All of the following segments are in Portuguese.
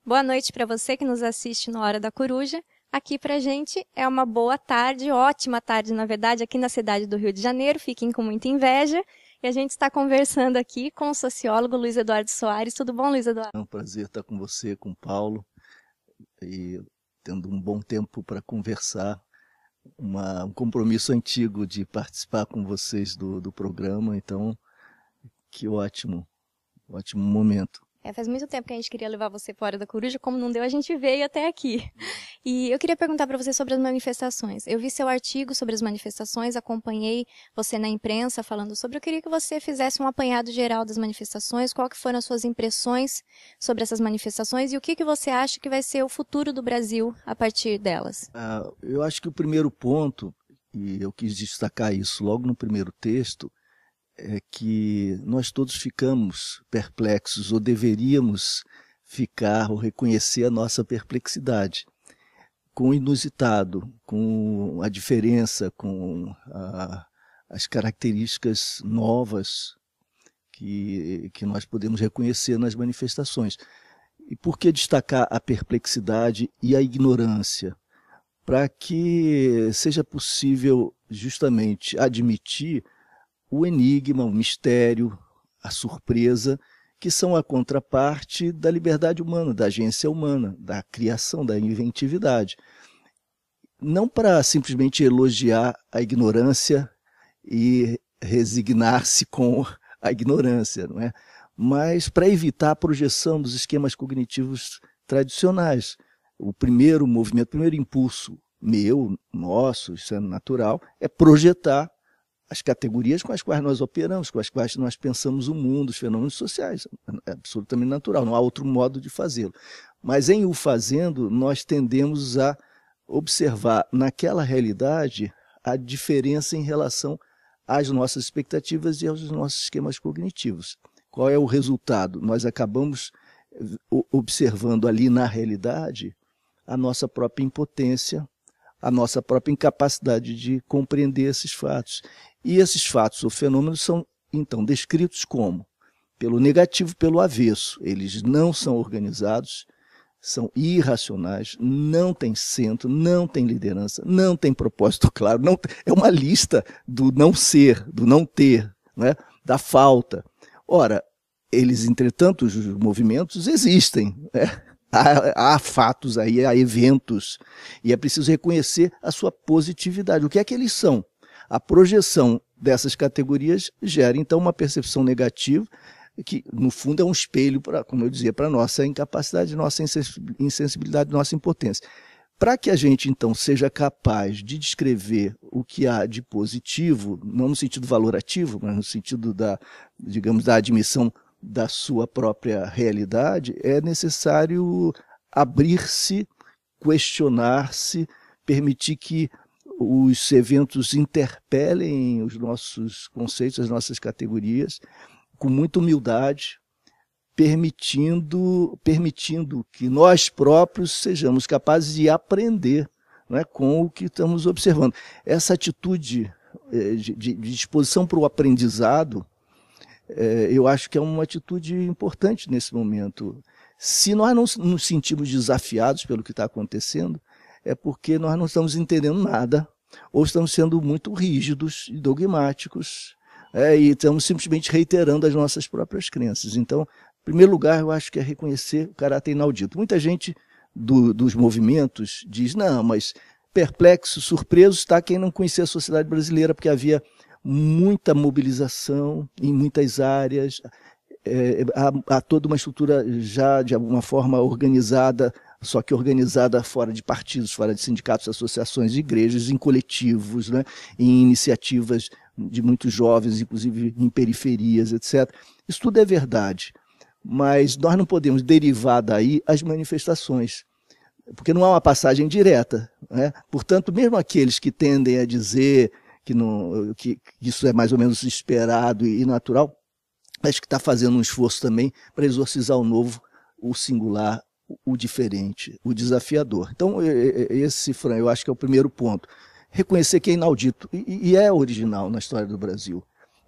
Boa noite para você que nos assiste no Hora da Coruja. Aqui pra gente é uma boa tarde, ótima tarde, na verdade, aqui na cidade do Rio de Janeiro. Fiquem com muita inveja. E a gente está conversando aqui com o sociólogo Luiz Eduardo Soares. Tudo bom, Luiz Eduardo? É um prazer estar com você, com o Paulo, e tendo um bom tempo para conversar. Um compromisso antigo de participar com vocês do programa, então, que ótimo, ótimo momento. Faz muito tempo que a gente queria levar você fora da Coruja, como não deu, a gente veio até aqui. E eu queria perguntar para você sobre as manifestações. Eu vi seu artigo sobre as manifestações, acompanhei você na imprensa falando sobre. Eu queria que você fizesse um apanhado geral das manifestações, qual que foram as suas impressões sobre essas manifestações e o que você acha que vai ser o futuro do Brasil a partir delas. Eu acho que o primeiro ponto, e eu quis destacar isso logo no primeiro texto, é que nós todos ficamos perplexos, ou deveríamos ficar, ou reconhecer a nossa perplexidade com o inusitado, com a diferença, com as características novas que nós podemos reconhecer nas manifestações. E por que destacar a perplexidade e a ignorância? Para que seja possível justamente admitir o enigma, o mistério, a surpresa, que são a contraparte da liberdade humana, da agência humana, da criação, da inventividade. Não para simplesmente elogiar a ignorância e resignar-se com a ignorância, não é? Mas para evitar a projeção dos esquemas cognitivos tradicionais. O primeiro movimento, o primeiro impulso meu, nosso, isso é natural, é projetar as categorias com as quais nós operamos, com as quais nós pensamos o mundo, os fenômenos sociais. É absolutamente natural, não há outro modo de fazê-lo. Mas em o fazendo, nós tendemos a observar naquela realidade a diferença em relação às nossas expectativas e aos nossos esquemas cognitivos. Qual é o resultado? Nós acabamos observando ali na realidade a nossa própria impotência, a nossa própria incapacidade de compreender esses fatos. E esses fatos ou fenômenos são, então, descritos como? Pelo negativo, pelo avesso. Eles não são organizados, são irracionais, não têm centro, não têm liderança, não têm propósito claro. Não, é uma lista do não ser, do não ter, né? Da falta. Ora, eles, entretanto, os movimentos existem, né? Há fatos aí, há eventos, e é preciso reconhecer a sua positividade. O que é que eles são? A projeção dessas categorias gera, então, uma percepção negativa, que, no fundo, é um espelho, como eu dizia, para a nossa incapacidade, nossa insensibilidade, nossa impotência. Para que a gente, então, seja capaz de descrever o que há de positivo, não no sentido valorativo, mas no sentido digamos, da admissão da sua própria realidade, é necessário abrir-se, questionar-se, permitir que os eventos interpelem os nossos conceitos, as nossas categorias, com muita humildade, permitindo que nós próprios sejamos capazes de aprender, né, com o que estamos observando. Essa atitude de disposição para o aprendizado, eu acho que é uma atitude importante nesse momento. Se nós não nos sentimos desafiados pelo que está acontecendo, é porque nós não estamos entendendo nada, ou estamos sendo muito rígidos e dogmáticos, e estamos simplesmente reiterando as nossas próprias crenças. Então, em primeiro lugar, eu acho que é reconhecer o caráter inaudito. Muita gente dos movimentos diz, não, mas perplexo, surpreso está quem não conhecia a sociedade brasileira, porque havia muita mobilização em muitas áreas, há toda uma estrutura já de alguma forma organizada, só que organizada fora de partidos, fora de sindicatos, associações, de igrejas, em coletivos, né, em iniciativas de muitos jovens, inclusive em periferias, etc. Isso tudo é verdade, mas nós não podemos derivar daí as manifestações, porque não há uma passagem direta, né? Portanto, mesmo aqueles que tendem a dizer que isso é mais ou menos esperado e natural, acho que está fazendo um esforço também para exorcizar o novo, o singular, o diferente, o desafiador. Então, esse, Fran, eu acho que é o primeiro ponto. Reconhecer que é inaudito e é original na história do Brasil.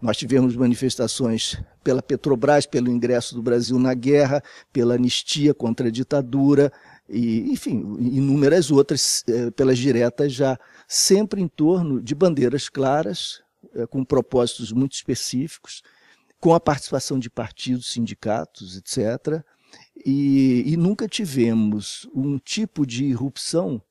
Nós tivemos manifestações pela Petrobras, pelo ingresso do Brasil na guerra, pela anistia contra a ditadura, e, enfim, inúmeras outras, pelas diretas já, sempre em torno de bandeiras claras, com propósitos muito específicos, com a participação de partidos, sindicatos, etc. E nunca tivemos um tipo de irrupção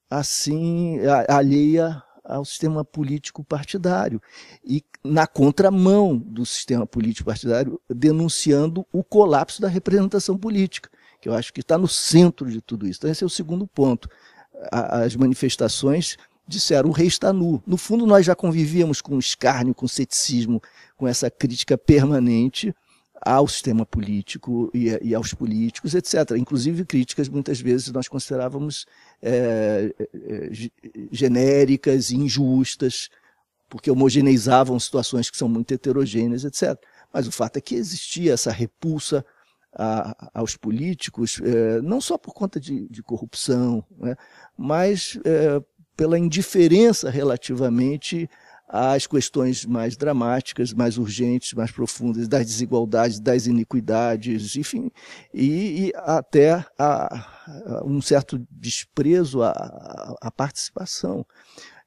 assim, alheia ao sistema político partidário e na contramão do sistema político partidário, denunciando o colapso da representação política, que eu acho que está no centro de tudo isso. Então esse é o segundo ponto. As manifestações disseram: o rei está nu. No fundo, nós já convivíamos com escárnio, com ceticismo, com essa crítica permanente ao sistema político e aos políticos, etc. Inclusive críticas, muitas vezes, nós considerávamos genéricas e injustas, porque homogeneizavam situações que são muito heterogêneas, etc. Mas o fato é que existia essa repulsa aos políticos, não só por conta de corrupção, né, mas pela indiferença relativamente às questões mais dramáticas, mais urgentes, mais profundas, das desigualdades, das iniquidades, enfim, e até um certo desprezo à participação.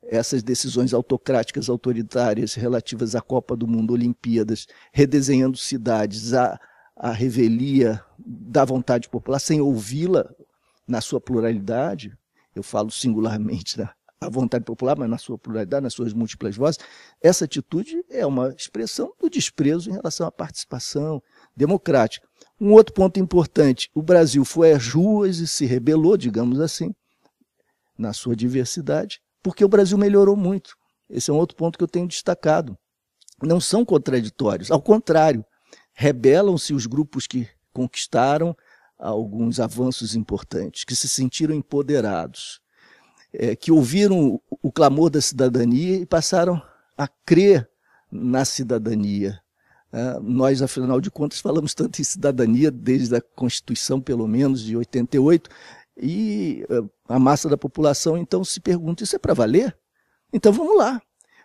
Essas decisões autocráticas, autoritárias, relativas à Copa do Mundo, Olimpíadas, redesenhando cidades, a revelia da vontade popular, sem ouvi-la na sua pluralidade, eu falo singularmente a vontade popular, mas na sua pluralidade, nas suas múltiplas vozes, essa atitude é uma expressão do desprezo em relação à participação democrática. Um outro ponto importante: o Brasil foi às ruas e se rebelou, digamos assim, na sua diversidade, porque o Brasil melhorou muito. Esse é um outro ponto que eu tenho destacado. Não são contraditórios, ao contrário, rebelam-se os grupos que conquistaram alguns avanços importantes, que se sentiram empoderados, que ouviram o clamor da cidadania e passaram a crer na cidadania. Nós, afinal de contas, falamos tanto em cidadania desde a Constituição, pelo menos, de 88, e a massa da população, então, se pergunta: isso é para valer? Então vamos lá.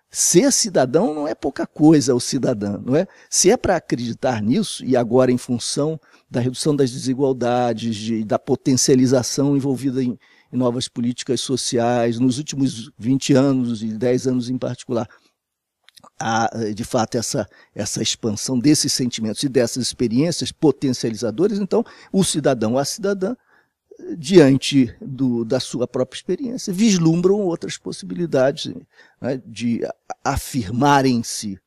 Ser cidadão não é pouca coisa, o cidadão, não é? Se é para acreditar nisso, e agora em função da redução das desigualdades, da potencialização envolvida em novas políticas sociais, nos últimos 20 anos e 10 anos em particular, há, de fato, essa expansão desses sentimentos e dessas experiências potencializadoras. Então, o cidadão, a cidadã, diante da sua própria experiência, vislumbram outras possibilidades, né, de afirmarem-se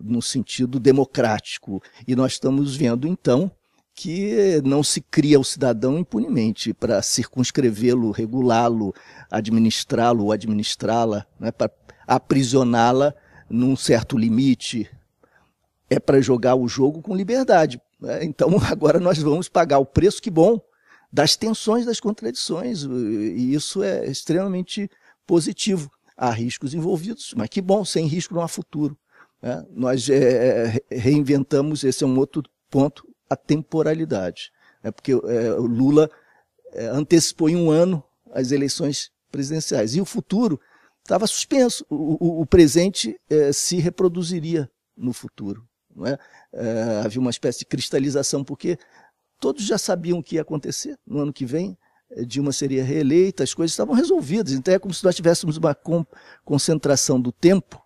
no sentido democrático. E nós estamos vendo, então, que não se cria o cidadão impunemente para circunscrevê-lo, regulá-lo, administrá-lo ou administrá-la, né, para aprisioná-la num certo limite. É para jogar o jogo com liberdade, né? Então agora nós vamos pagar o preço, que bom, das tensões, das contradições, e isso é extremamente positivo. Há riscos envolvidos, mas que bom, sem risco não há futuro, né? Nós reinventamos, esse é um outro ponto, a temporalidade, porque o Lula antecipou em um ano as eleições presidenciais, e o futuro estava suspenso, o presente se reproduziria no futuro, não é? Havia uma espécie de cristalização, porque todos já sabiam o que ia acontecer no ano que vem. Dilma seria reeleita, as coisas estavam resolvidas. Então é como se nós tivéssemos uma concentração do tempo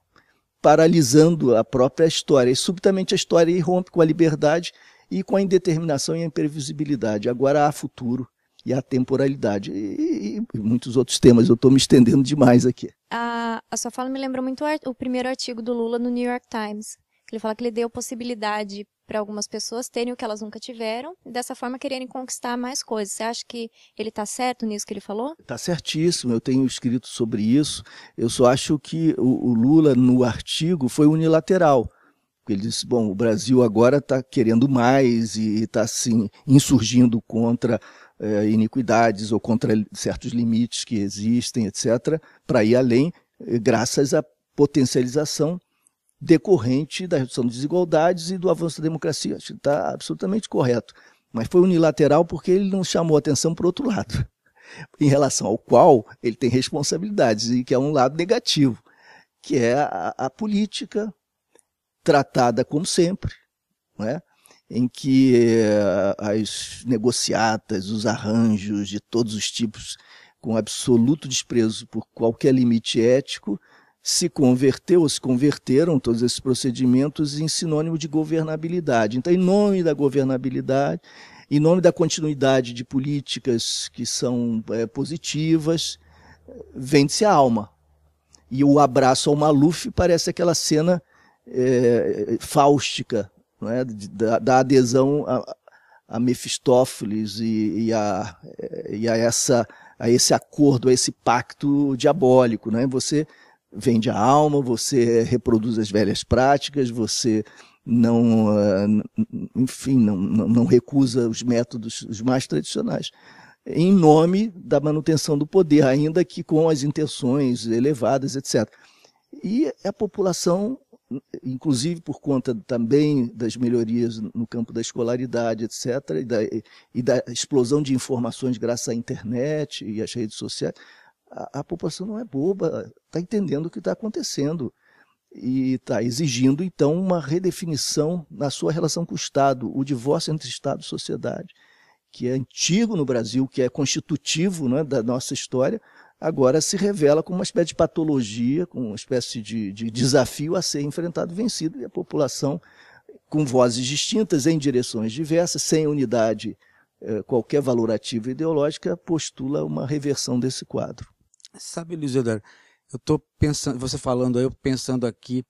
paralisando a própria história. E subitamente a história irrompe com a liberdade e com a indeterminação e a imprevisibilidade. Agora há futuro e há temporalidade. E muitos outros temas. Eu estou me estendendo demais aqui. A sua fala me lembrou muito o primeiro artigo do Lula no New York Times. Ele fala que ele deu possibilidade para algumas pessoas terem o que elas nunca tiveram e dessa forma quererem conquistar mais coisas. Você acha que ele está certo nisso que ele falou? Está certíssimo, eu tenho escrito sobre isso. Eu só acho que o Lula, no artigo, foi unilateral. Ele disse: bom, o Brasil agora está querendo mais e está assim, insurgindo contra iniquidades ou contra certos limites que existem, etc., para ir além, graças à potencialização decorrente da redução de desigualdades e do avanço da democracia. Acho que está absolutamente correto. Mas foi unilateral porque ele não chamou atenção para o outro lado, em relação ao qual ele tem responsabilidades, e que é um lado negativo, que é a política tratada como sempre, não é? Em que as negociatas, os arranjos de todos os tipos, com absoluto desprezo por qualquer limite ético, se converteram todos esses procedimentos em sinônimo de governabilidade. Então, em nome da governabilidade, em nome da continuidade de políticas que são positivas, vende-se a alma. E o abraço ao Maluf parece aquela cena fáustica, não é? da adesão a Mefistófeles e a esse acordo, a esse pacto diabólico. Né? Você vende a alma, você reproduz as velhas práticas, você não recusa os métodos os mais tradicionais, em nome da manutenção do poder, ainda que com as intenções elevadas, etc. E a população, inclusive por conta também das melhorias no campo da escolaridade, etc., e da explosão de informações graças à internet e às redes sociais, a população não é boba, está entendendo o que está acontecendo e está exigindo, então, uma redefinição na sua relação com o Estado, o divórcio entre Estado e sociedade, que é antigo no Brasil, que é constitutivo, né, da nossa história, agora se revela como uma espécie de patologia, como uma espécie de desafio a ser enfrentado e vencido, e a população, com vozes distintas, em direções diversas, sem unidade, qualquer valorativa ideológica, postula uma reversão desse quadro. Sabe, Luiz Eduardo, eu estou pensando, você falando aí, eu pensando aqui,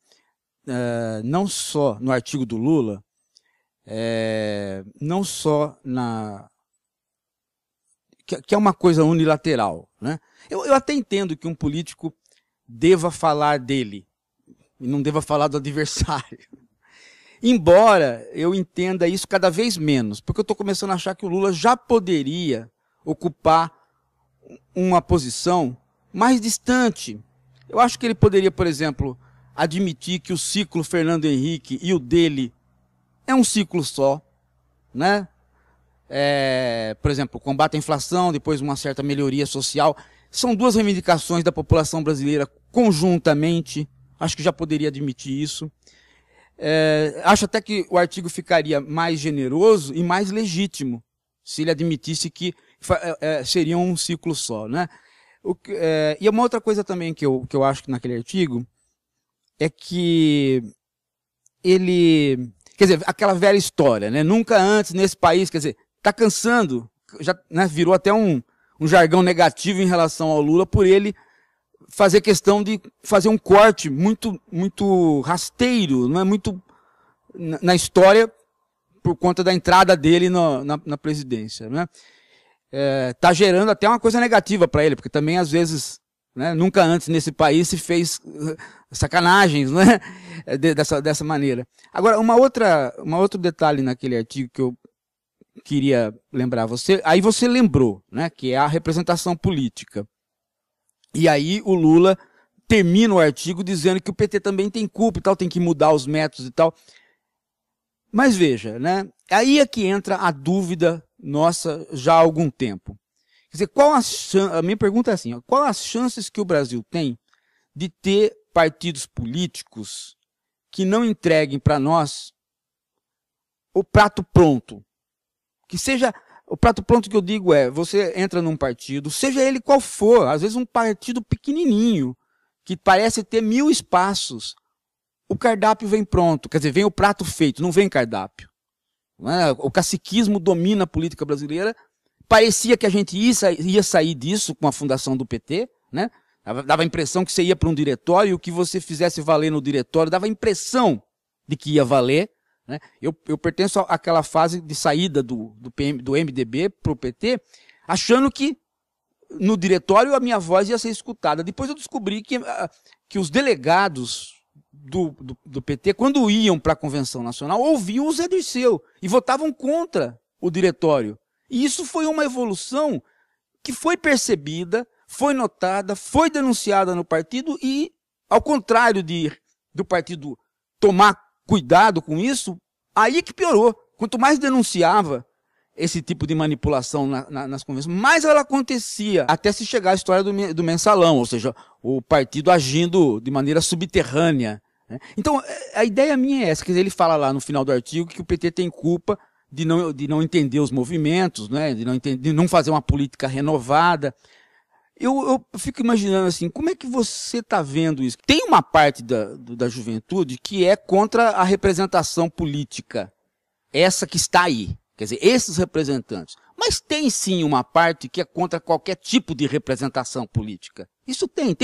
não só no artigo do Lula, não só que é uma coisa unilateral, né? Eu até entendo que um político deva falar dele e não deva falar do adversário. Embora eu entenda isso cada vez menos, porque eu estou começando a achar que o Lula já poderia ocupar uma posição mais distante. Eu acho que ele poderia, por exemplo, admitir que o ciclo Fernando Henrique e o dele é um ciclo só, né? Por exemplo, combate à inflação, depois uma certa melhoria social. São duas reivindicações da população brasileira conjuntamente. Acho que já poderia admitir isso. Acho até que o artigo ficaria mais generoso e mais legítimo se ele admitisse que seria um ciclo só, né? E uma outra coisa também que eu acho que naquele artigo é que ele... Quer dizer, aquela velha história, né? Nunca antes nesse país, quer dizer, está cansando, já, né, virou até um jargão negativo em relação ao Lula por ele fazer questão de fazer um corte muito rasteiro, não é muito na história por conta da entrada dele na presidência, né? Tá gerando até uma coisa negativa para ele, porque também às vezes, né, nunca antes nesse país se fez sacanagens, né, dessa maneira. Agora, outro detalhe naquele artigo que eu queria lembrar você, aí você lembrou, né, que é a representação política. E aí o Lula termina o artigo dizendo que o PT também tem culpa e tal, tem que mudar os métodos e tal. Mas veja, né, aí é que entra a dúvida nossa já há algum tempo. Quer dizer, a minha pergunta é assim, qual as chances que o Brasil tem de ter partidos políticos que não entreguem para nós o prato pronto? Que seja, o prato pronto que eu digo você entra num partido, seja ele qual for, às vezes um partido pequenininho, que parece ter 1000 espaços, o cardápio vem pronto, quer dizer, vem o prato feito, não vem cardápio. Não é? O caciquismo domina a política brasileira, parecia que a gente ia sair disso com a fundação do PT, né? Dava a impressão que você ia para um diretório e o que você fizesse valer no diretório dava a impressão de que ia valer, né? Eu pertenço àquela fase de saída do MDB para o PT, achando que no diretório a minha voz ia ser escutada. Depois eu descobri que os delegados do PT, quando iam para a Convenção Nacional, ouviam o Zé Dirceu e votavam contra o diretório. E isso foi uma evolução que foi percebida, foi notada, foi denunciada no partido e, ao contrário do partido tomar cuidado com isso, aí que piorou. Quanto mais denunciava esse tipo de manipulação nas convenções, mais ela acontecia, até se chegar à história do mensalão, ou seja, o partido agindo de maneira subterrânea né? Então, a ideia minha é essa, quer dizer, ele fala lá no final do artigo que o PT tem culpa de não entender os movimentos, né? De não fazer uma política renovada. Eu fico imaginando assim, como é que você está vendo isso? Tem uma parte da juventude que é contra a representação política, essa que está aí, quer dizer, esses representantes. Mas tem sim uma parte que é contra qualquer tipo de representação política. Isso tem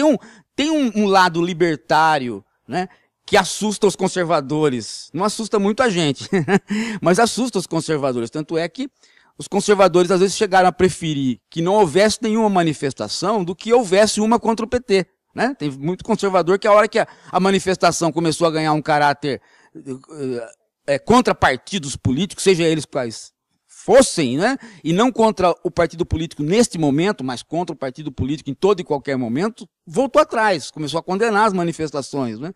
um lado libertário, né, que assusta os conservadores. Não assusta muito a gente, mas assusta os conservadores. Tanto é que os conservadores às vezes chegaram a preferir que não houvesse nenhuma manifestação do que houvesse uma contra o PT. Né? Tem muito conservador que a hora que a manifestação começou a ganhar um caráter contra partidos políticos, seja eles quais fossem, né? E não contra o partido político neste momento, mas contra o partido político em todo e qualquer momento, voltou atrás, começou a condenar as manifestações. Né?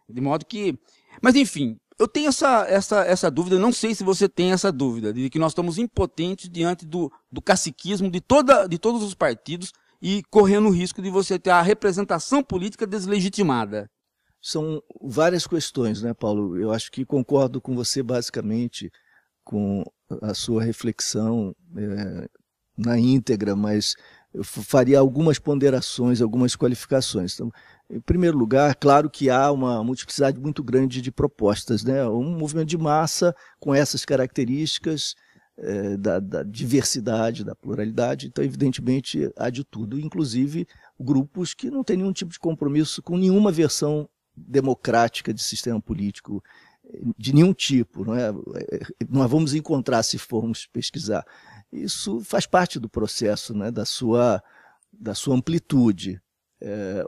De modo que... Mas enfim... Eu tenho essa dúvida, não sei se você tem essa dúvida, de que nós estamos impotentes diante do caciquismo de todos os partidos e correndo o risco de você ter a representação política deslegitimada. São várias questões, né, Paulo? Eu acho que concordo com você basicamente com a sua reflexão na íntegra, mas eu faria algumas ponderações, algumas qualificações. Então, em primeiro lugar, claro que há uma multiplicidade muito grande de propostas, né? Um movimento de massa com essas características da diversidade, da pluralidade, então evidentemente há de tudo, inclusive grupos que não têm nenhum tipo de compromisso com nenhuma versão democrática de sistema político, de nenhum tipo, não é? Nós vamos encontrar se formos pesquisar. Isso faz parte do processo, né? da sua amplitude.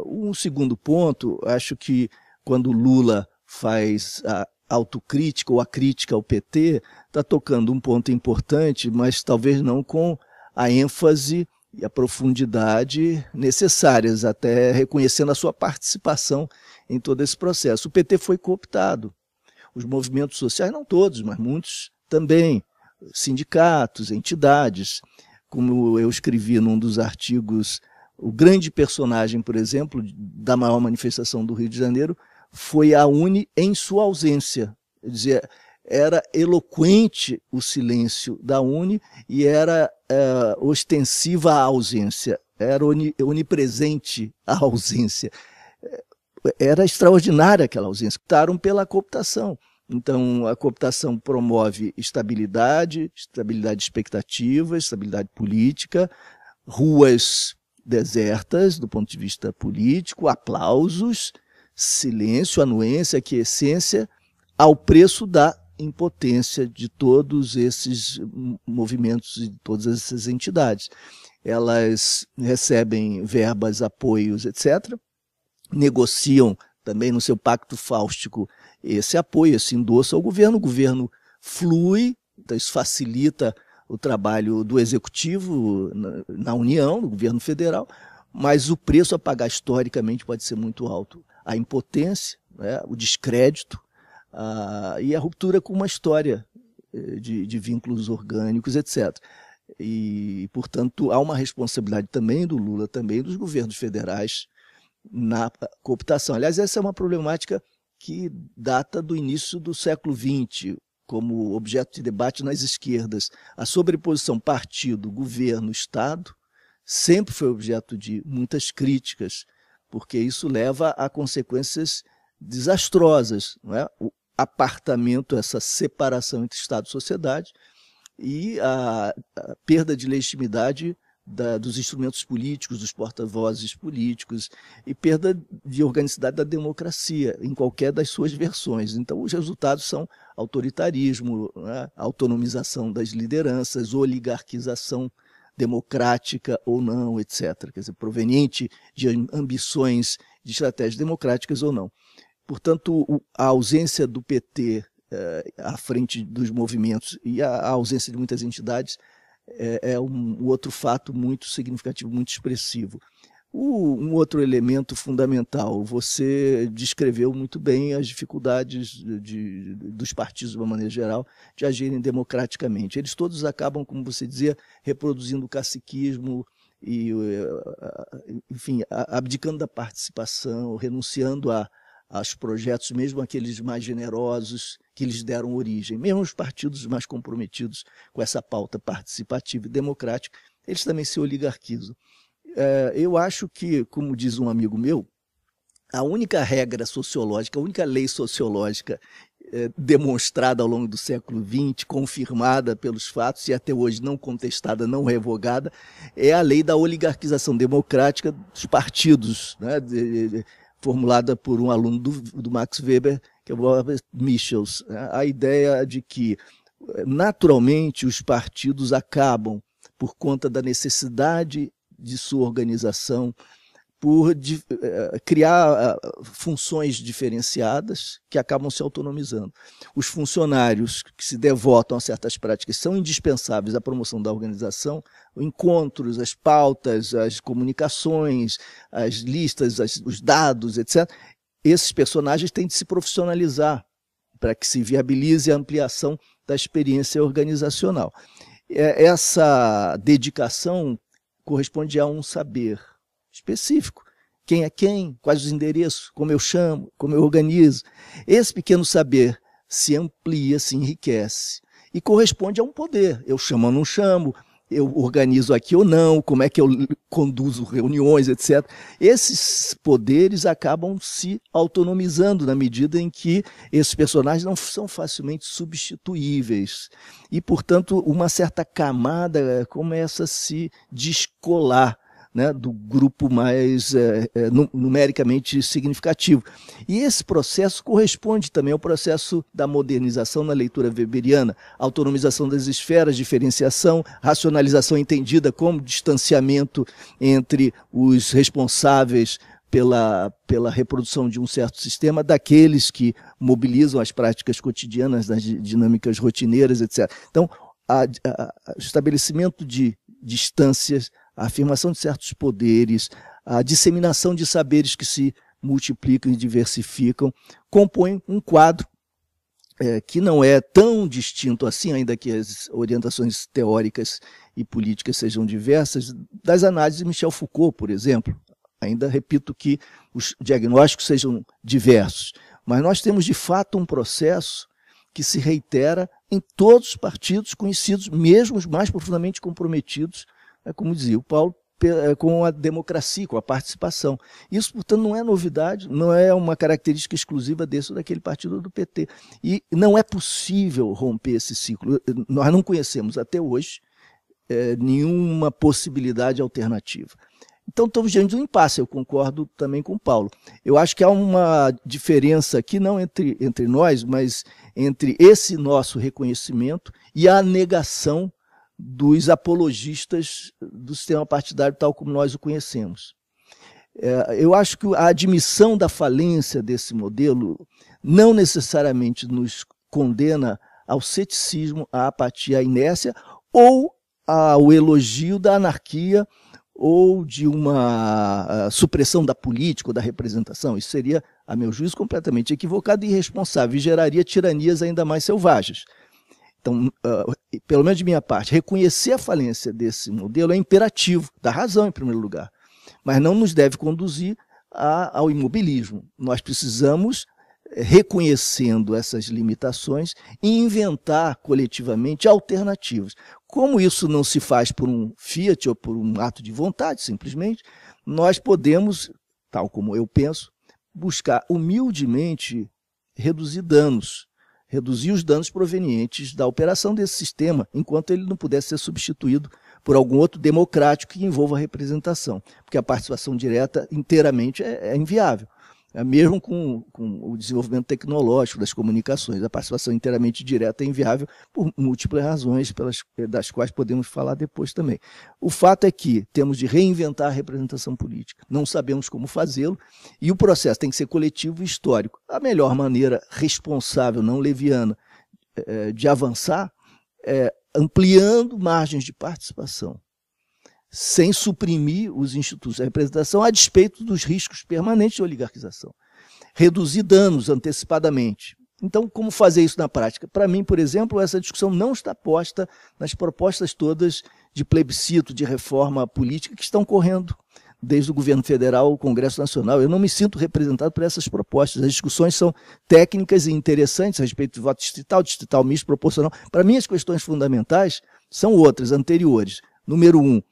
Um segundo ponto, acho que quando Lula faz a autocrítica ou a crítica ao PT, está tocando um ponto importante, mas talvez não com a ênfase e a profundidade necessárias, até reconhecendo a sua participação em todo esse processo. O PT foi cooptado. Os movimentos sociais, não todos, mas muitos também, sindicatos, entidades, como eu escrevi num dos artigos, o grande personagem, por exemplo, da maior manifestação do Rio de Janeiro foi a UNE em sua ausência. Quer dizer, era eloquente o silêncio da UNE e era ostensiva a ausência, era onipresente a ausência. Era extraordinária aquela ausência. Optaram pela cooptação. Então, a cooptação promove estabilidade de expectativas, estabilidade política, ruas desertas do ponto de vista político, aplausos, silêncio, anuência, aquiescência, ao preço da impotência de todos esses movimentos e de todas essas entidades. Elas recebem verbas, apoios, etc., negociam também no seu pacto fáustico esse apoio, esse endosso ao governo. O governo flui, então isso facilita o trabalho do executivo na União, no governo federal, mas o preço a pagar historicamente pode ser muito alto. A impotência, né, o descrédito e a ruptura com uma história de vínculos orgânicos, etc. E, portanto, há uma responsabilidade também do Lula, também dos governos federais na cooptação. Aliás, essa é uma problemática que data do início do século XX, como objeto de debate nas esquerdas. A sobreposição partido, governo, Estado sempre foi objeto de muitas críticas, porque isso leva a consequências desastrosas, não é? O apartamento, essa separação entre Estado e sociedade e a perda de legitimidade dos instrumentos políticos, dos porta-vozes políticos e perda de organicidade da democracia em qualquer das suas versões. Então, os resultados são autoritarismo, né? Autonomização das lideranças, oligarquização democrática ou não, etc. Quer dizer, proveniente de ambições de estratégias democráticas ou não. Portanto, a ausência do PT à frente dos movimentos e a ausência de muitas entidades é um outro fato muito significativo, muito expressivo. Um outro elemento fundamental, você descreveu muito bem as dificuldades dos partidos, de uma maneira geral, de agirem democraticamente. Eles todos acabam, como você dizia, reproduzindo o caciquismo e, enfim, abdicando da participação, renunciando aos projetos, mesmo aqueles mais generosos que lhes deram origem. Mesmo os partidos mais comprometidos com essa pauta participativa e democrática, eles também se oligarquizam. Eu acho que, como diz um amigo meu, a única regra sociológica, a única lei sociológica demonstrada ao longo do século XX, confirmada pelos fatos e até hoje não contestada, não revogada, é a lei da oligarquização democrática dos partidos, né, formulada por um aluno do Max Weber, que é o Robert Michels. A ideia de que, naturalmente, os partidos acabam, por conta da necessidade de sua organização, por criar funções diferenciadas que acabam se autonomizando. Os funcionários que se devotam a certas práticas são indispensáveis à promoção da organização, encontros, as pautas, as comunicações, as listas, os dados, etc. Esses personagens têm de se profissionalizar para que se viabilize a ampliação da experiência organizacional. Essa dedicação corresponde a um saber específico. Quem é quem, quais os endereços, como eu chamo, como eu organizo. Esse pequeno saber se amplia, se enriquece e corresponde a um poder. Eu chamo ou não chamo, eu organizo aqui ou não, como é que eu conduzo reuniões, etc. Esses poderes acabam se autonomizando na medida em que esses personagens não são facilmente substituíveis. E, portanto, uma certa camada começa a se descolar, né, do grupo mais numericamente significativo. E esse processo corresponde também ao processo da modernização na leitura weberiana, autonomização das esferas, diferenciação, racionalização entendida como distanciamento entre os responsáveis pela reprodução de um certo sistema daqueles que mobilizam as práticas cotidianas, das dinâmicas rotineiras, etc. Então, o estabelecimento de distâncias, a afirmação de certos poderes, a disseminação de saberes que se multiplicam e diversificam, compõem um quadro que não é tão distinto assim, ainda que as orientações teóricas e políticas sejam diversas, das análises de Michel Foucault, por exemplo. Ainda repito que os diagnósticos sejam diversos, mas nós temos de fato um processo que se reitera em todos os partidos conhecidos, mesmo os mais profundamente comprometidos, como dizia o Paulo, com a democracia, com a participação. Isso, portanto, não é novidade, não é uma característica exclusiva desse ou daquele partido ou do PT. E não é possível romper esse ciclo. Nós não conhecemos até hoje nenhuma possibilidade alternativa. Então, estamos diante de um impasse, eu concordo também com o Paulo. Eu acho que há uma diferença aqui, não entre nós, mas entre esse nosso reconhecimento e a negação dos apologistas do sistema partidário tal como nós o conhecemos. Eu acho que a admissão da falência desse modelo não necessariamente nos condena ao ceticismo, à apatia, à inércia ou ao elogio da anarquia ou de uma supressão da política ou da representação. Isso seria, a meu juízo, completamente equivocado e irresponsável e geraria tiranias ainda mais selvagens. Então, pelo menos de minha parte, reconhecer a falência desse modelo é imperativo, dá razão em primeiro lugar, mas não nos deve conduzir ao imobilismo. Nós precisamos, reconhecendo essas limitações, inventar coletivamente alternativas. Como isso não se faz por um fiat ou por um ato de vontade, simplesmente, nós podemos, tal como eu penso, buscar humildemente reduzir os danos provenientes da operação desse sistema, enquanto ele não puder ser substituído por algum outro democrático que envolva a representação, porque a participação direta inteiramente é inviável. Mesmo com o desenvolvimento tecnológico das comunicações, a participação inteiramente direta é inviável por múltiplas razões, das quais podemos falar depois também. O fato é que temos de reinventar a representação política. Não sabemos como fazê-lo e o processo tem que ser coletivo e histórico. A melhor maneira responsável, não leviana, de avançar é ampliando margens de participação, sem suprimir os institutos de representação a despeito dos riscos permanentes de oligarquização. Reduzir danos antecipadamente. Então, como fazer isso na prática? Para mim, por exemplo, essa discussão não está posta nas propostas todas de plebiscito, de reforma política que estão correndo desde o governo federal ao Congresso Nacional. Eu não me sinto representado por essas propostas. As discussões são técnicas e interessantes a respeito de voto distrital misto, proporcional. Para mim, as questões fundamentais são outras, anteriores. Número 1,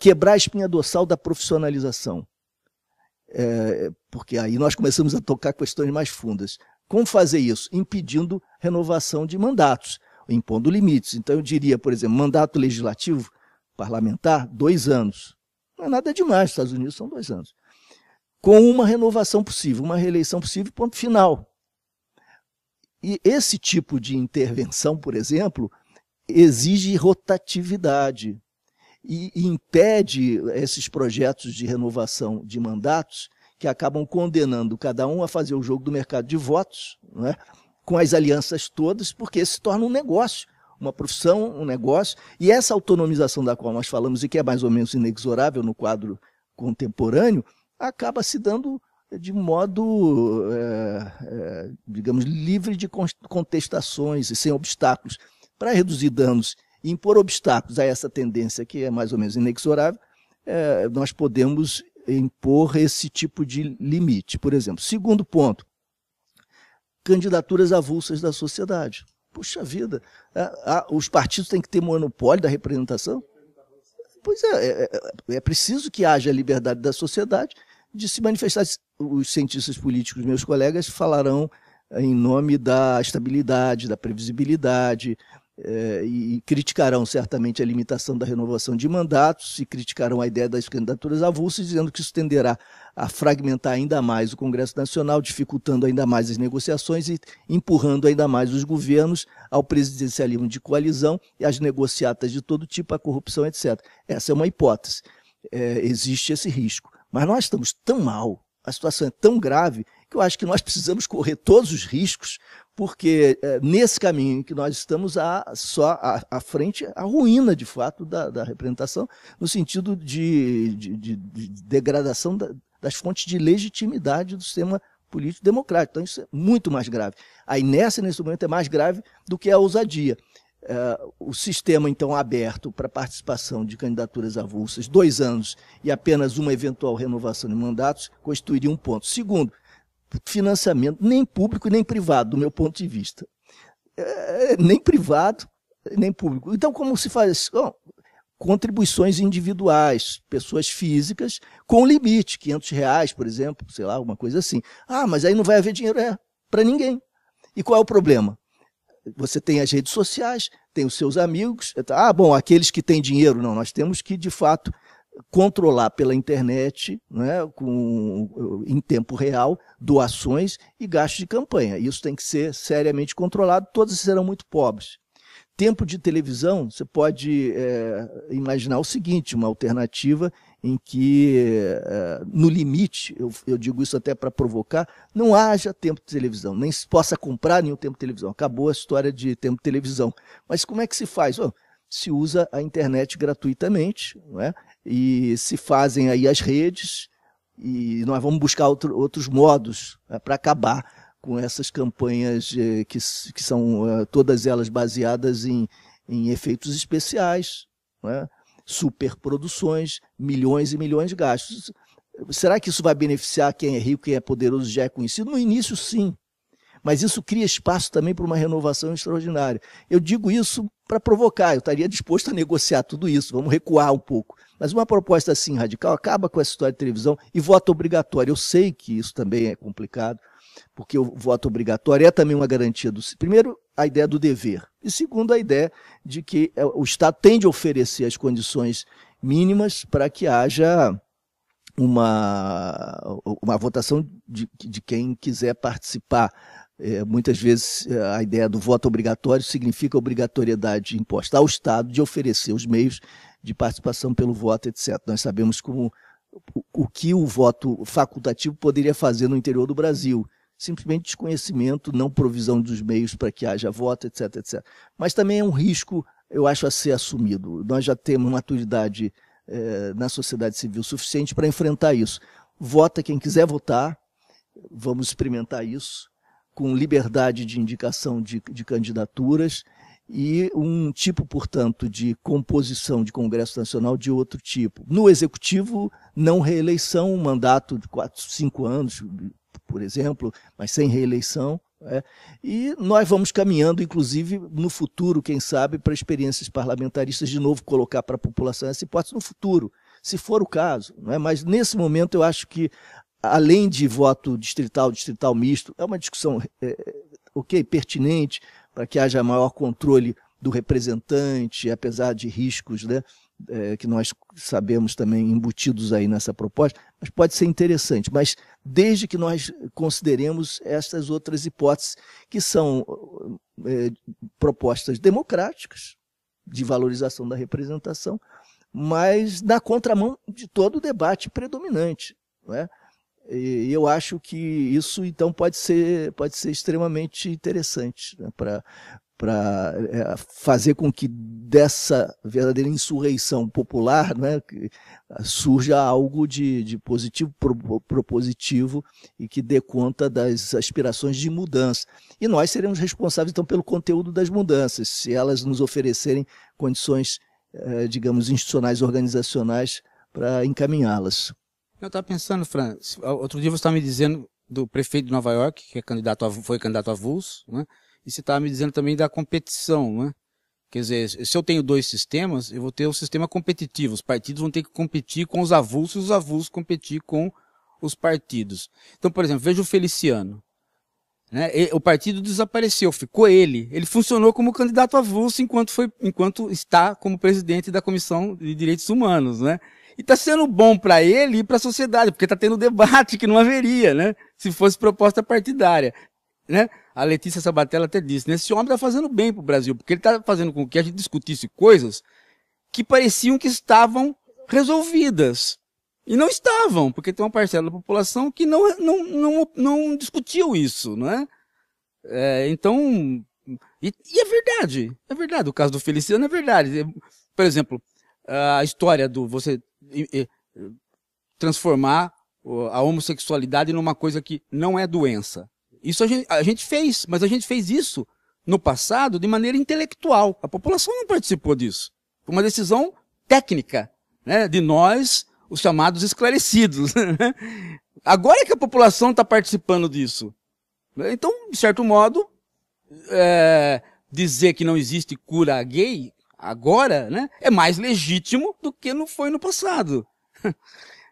quebrar a espinha dorsal da profissionalização. Porque aí nós começamos a tocar questões mais fundas. Como fazer isso? Impedindo renovação de mandatos, impondo limites. Então eu diria, por exemplo, mandato legislativo, parlamentar, 2 anos. Não é nada demais, nos Estados Unidos são 2 anos. Com uma renovação possível, uma reeleição possível, ponto final. E esse tipo de intervenção, por exemplo, exige rotatividade e impede esses projetos de renovação de mandatos que acabam condenando cada um a fazer o jogo do mercado de votos, não é? Com as alianças todas, porque se torna um negócio, uma profissão, um negócio, e essa autonomização da qual nós falamos e que é mais ou menos inexorável no quadro contemporâneo, acaba se dando de modo, digamos, livre de contestações e sem obstáculos. Para reduzir danos e impor obstáculos a essa tendência que é mais ou menos inexorável, nós podemos impor esse tipo de limite. Por exemplo, segundo ponto, candidaturas avulsas da sociedade. Puxa vida, os partidos têm que ter monopólio da representação? Pois é preciso que haja liberdade da sociedade de se manifestar. Os cientistas políticos, meus colegas, falarão em nome da estabilidade, da previsibilidade, e criticarão certamente a limitação da renovação de mandatos e criticarão a ideia das candidaturas avulsas, dizendo que isso tenderá a fragmentar ainda mais o Congresso Nacional, dificultando ainda mais as negociações e empurrando ainda mais os governos ao presidencialismo de coalizão e às negociatas de todo tipo, à corrupção, etc. Essa é uma hipótese. Existe esse risco. Mas nós estamos tão mal, a situação é tão grave, que eu acho que nós precisamos correr todos os riscos, porque nesse caminho em que nós estamos só à frente, a ruína, de fato, da representação, no sentido de degradação das fontes de legitimidade do sistema político democrático. Então isso é muito mais grave. A inércia, nesse momento, é mais grave do que a ousadia. O sistema, então, aberto para participação de candidaturas avulsas, 2 anos e apenas uma eventual renovação de mandatos, constituiria um ponto. Segundo, financiamento nem público nem privado, do meu ponto de vista. Nem privado, nem público. Então, como se faz? Contribuições individuais, pessoas físicas, com limite, R$500, por exemplo, sei lá, alguma coisa assim. Mas aí não vai haver dinheiro para ninguém. E qual é o problema? Você tem as redes sociais, tem os seus amigos. Bom, aqueles que têm dinheiro, não. Nós temos que, de fato, controlar pela internet, né, em tempo real, doações e gastos de campanha. Isso tem que ser seriamente controlado, todos serão muito pobres. Tempo de televisão, você pode imaginar o seguinte, uma alternativa em que, no limite, eu digo isso até para provocar, não haja tempo de televisão, nem se possa comprar nenhum tempo de televisão. Acabou a história de tempo de televisão. Mas como é que se faz? Se usa a internet gratuitamente, não é? E se fazem aí as redes, e nós vamos buscar outros modos, né, para acabar com essas campanhas que são todas elas baseadas em efeitos especiais, né? Superproduções, milhões e milhões de gastos. Será que isso vai beneficiar quem é rico, quem é poderoso, já é conhecido? No início, sim. Mas isso cria espaço também para uma renovação extraordinária. Eu digo isso para provocar, eu estaria disposto a negociar tudo isso, vamos recuar um pouco. Mas uma proposta assim radical acaba com essa história de televisão e voto obrigatório. Eu sei que isso também é complicado, porque o voto obrigatório é também uma garantia primeiro, a ideia do dever, e segundo, a ideia de que o Estado tem de oferecer as condições mínimas para que haja uma votação de quem quiser participar. Muitas vezes a ideia do voto obrigatório significa obrigatoriedade imposta ao Estado de oferecer os meios de participação pelo voto, etc. Nós sabemos o que o voto facultativo poderia fazer no interior do Brasil. Simplesmente desconhecimento, não provisão dos meios para que haja voto, etc, etc. Mas também é um risco, eu acho, a ser assumido. Nós já temos maturidade na sociedade civil suficiente para enfrentar isso. Vota quem quiser votar, vamos experimentar isso, com liberdade de indicação de candidaturas e um tipo, portanto, de composição de Congresso Nacional de outro tipo. No Executivo, não reeleição, um mandato de 4, 5 anos, por exemplo, mas sem reeleição. E nós vamos caminhando, inclusive, no futuro, quem sabe, para experiências parlamentaristas, de novo colocar para a população essa hipótese no futuro, se for o caso. Mas nesse momento eu acho que, além de voto distrital misto, é uma discussão pertinente para que haja maior controle do representante, apesar de riscos, né, que nós sabemos também embutidos aí nessa proposta, mas pode ser interessante, mas desde que nós consideremos essas outras hipóteses, que são propostas democráticas, de valorização da representação, mas na contramão de todo o debate predominante, não é? E eu acho que isso, então, pode ser extremamente interessante, né, para fazer com que dessa verdadeira insurreição popular, né, surja algo de positivo, propositivo, e que dê conta das aspirações de mudança. E nós seremos responsáveis, então, pelo conteúdo das mudanças, se elas nos oferecerem condições, digamos, institucionais, organizacionais, para encaminhá-las. Eu estava pensando, Fran, outro dia você estava me dizendo do prefeito de Nova York, que foi candidato avulso, né? E você estava me dizendo também da competição, né? Quer dizer, se eu tenho 2 sistemas, eu vou ter um sistema competitivo. Os partidos vão ter que competir com os avulsos e os avulsos competir com os partidos. Então, por exemplo, veja o Feliciano, né? O partido desapareceu, ficou ele. Ele funcionou como candidato avulso enquanto está como presidente da Comissão de Direitos Humanos, né? E está sendo bom para ele e para a sociedade, porque está tendo debate que não haveria, né? Se fosse proposta partidária, né? A Letícia Sabatella até disse, né? Esse homem está fazendo bem para o Brasil, porque ele está fazendo com que a gente discutisse coisas que pareciam que estavam resolvidas. E não estavam, porque tem uma parcela da população que não discutiu isso, não é? Então, e é verdade, o caso do Feliciano é verdade. Por exemplo, a história do você transformar a homossexualidade numa coisa que não é doença. Isso a gente fez, mas a gente fez isso no passado de maneira intelectual. A população não participou disso. Foi uma decisão técnica, né, de nós, os chamados esclarecidos. Agora é que a população está participando disso. Então, de certo modo, dizer que não existe cura gay agora, né, é mais legítimo do que não foi no passado.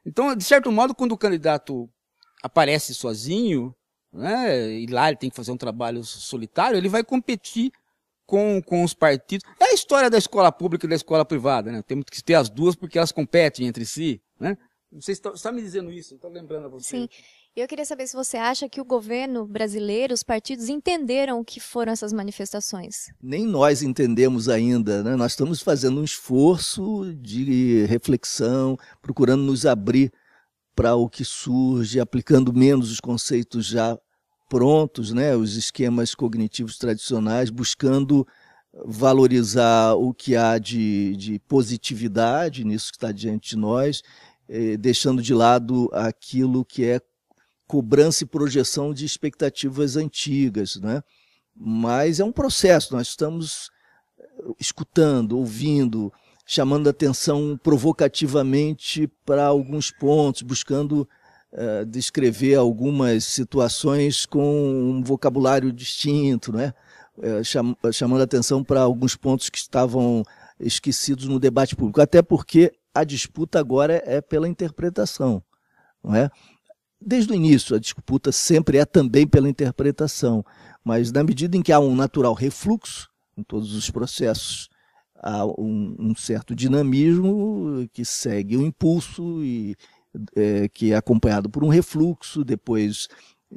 Então, de certo modo, quando o candidato aparece sozinho, né, e lá ele tem que fazer um trabalho solitário, ele vai competir com os partidos. É a história da escola pública e da escola privada, né? Temos que ter as duas porque elas competem entre si, né? Não sei se está me dizendo isso, estou lembrando a você. Sim. Eu queria saber se você acha que o governo brasileiro, os partidos, entenderam o que foram essas manifestações. Nem nós entendemos ainda, né? Nós estamos fazendo um esforço de reflexão, procurando nos abrir para o que surge, aplicando menos os conceitos já prontos, né? Os esquemas cognitivos tradicionais, buscando valorizar o que há de positividade nisso que está diante de nós, deixando de lado aquilo que é cobrança e projeção de expectativas antigas, né? Mas é um processo, nós estamos escutando, ouvindo, chamando a atenção provocativamente para alguns pontos, buscando descrever algumas situações com um vocabulário distinto, né? Chamando a atenção para alguns pontos que estavam esquecidos no debate público, até porque a disputa agora é pela interpretação, não é? Desde o início, a disputa sempre é também pela interpretação, mas na medida em que há um natural refluxo em todos os processos, há um certo dinamismo que segue o impulso e que é acompanhado por um refluxo, depois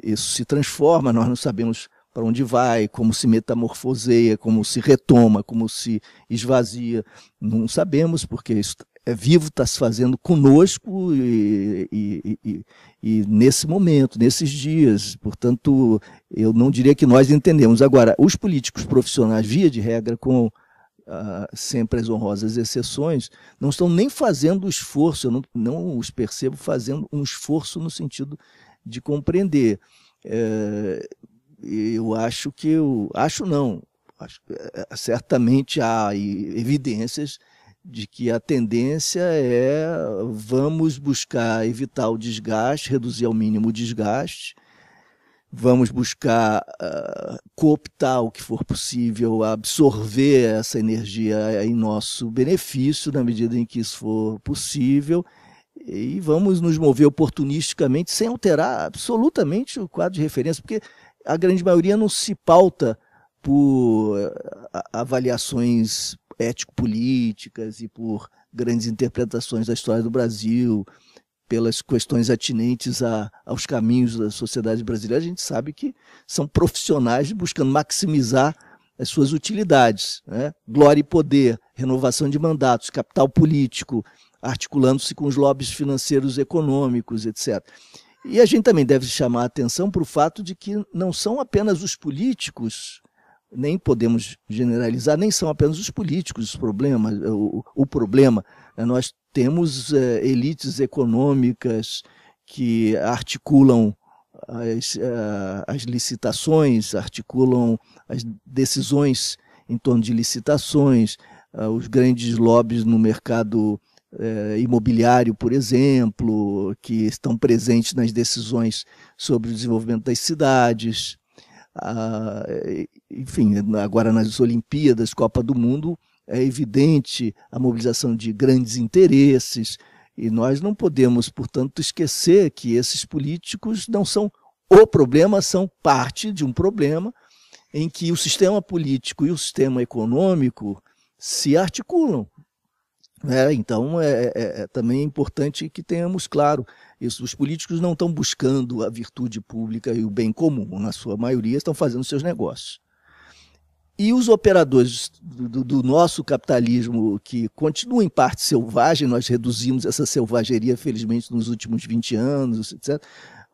isso se transforma, nós não sabemos para onde vai, como se metamorfoseia, como se retoma, como se esvazia, não sabemos, porque isso é vivo, está se fazendo conosco e nesse momento, nesses dias. Portanto, eu não diria que nós entendemos. Agora, os políticos profissionais, via de regra, com sempre as honrosas exceções, não estão nem fazendo o esforço, eu não os percebo fazendo um esforço no sentido de compreender. Eu acho que certamente há evidências de que a tendência é vamos buscar evitar o desgaste, reduzir ao mínimo o desgaste, vamos buscar cooptar o que for possível, absorver essa energia em nosso benefício, na medida em que isso for possível, e vamos nos mover oportunisticamente, sem alterar absolutamente o quadro de referência, porque a grande maioria não se pauta por avaliações ético-políticas e por grandes interpretações da história do Brasil, pelas questões atinentes aos caminhos da sociedade brasileira. A gente sabe que são profissionais buscando maximizar as suas utilidades, né? Glória e poder, renovação de mandatos, capital político, articulando-se com os lobbies financeiros econômicos, etc. E a gente também deve chamar a atenção para o fato de que não são apenas os políticos, nem podemos generalizar, nem são apenas os políticos os problemas, o problema. Nós temos elites econômicas que articulam as licitações, articulam as decisões em torno de licitações, os grandes lobbies no mercado imobiliário, por exemplo, que estão presentes nas decisões sobre o desenvolvimento das cidades. Enfim, agora nas Olimpíadas, Copa do Mundo, é evidente a mobilização de grandes interesses, e nós não podemos, portanto, esquecer que esses políticos não são o problema, são parte de um problema em que o sistema político e o sistema econômico se articulam. Então, também é importante que tenhamos claro isso. Os políticos não estão buscando a virtude pública e o bem comum, na sua maioria estão fazendo seus negócios. E os operadores do nosso capitalismo, que continua em parte selvagem, nós reduzimos essa selvageria, felizmente, nos últimos 20 anos, etc.,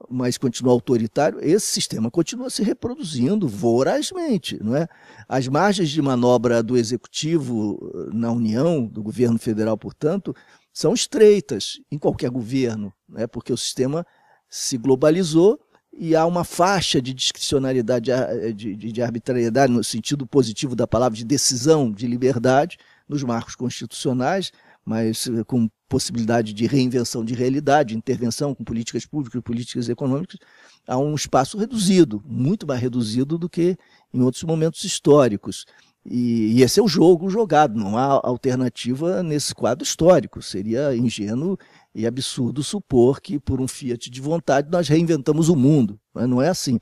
mas continua autoritário, esse sistema continua se reproduzindo vorazmente, não é? As margens de manobra do executivo na União, do governo federal, portanto, são estreitas em qualquer governo, né? Porque o sistema se globalizou e há uma faixa de discricionariedade, de arbitrariedade, no sentido positivo da palavra, de decisão, de liberdade, nos marcos constitucionais, mas com possibilidade de reinvenção de realidade, intervenção com políticas públicas, políticas econômicas, há um espaço reduzido, muito mais reduzido do que em outros momentos históricos. E esse é o jogo jogado, não há alternativa nesse quadro histórico. Seria ingênuo e absurdo supor que, por um fiat de vontade, nós reinventamos o mundo. Mas não é assim.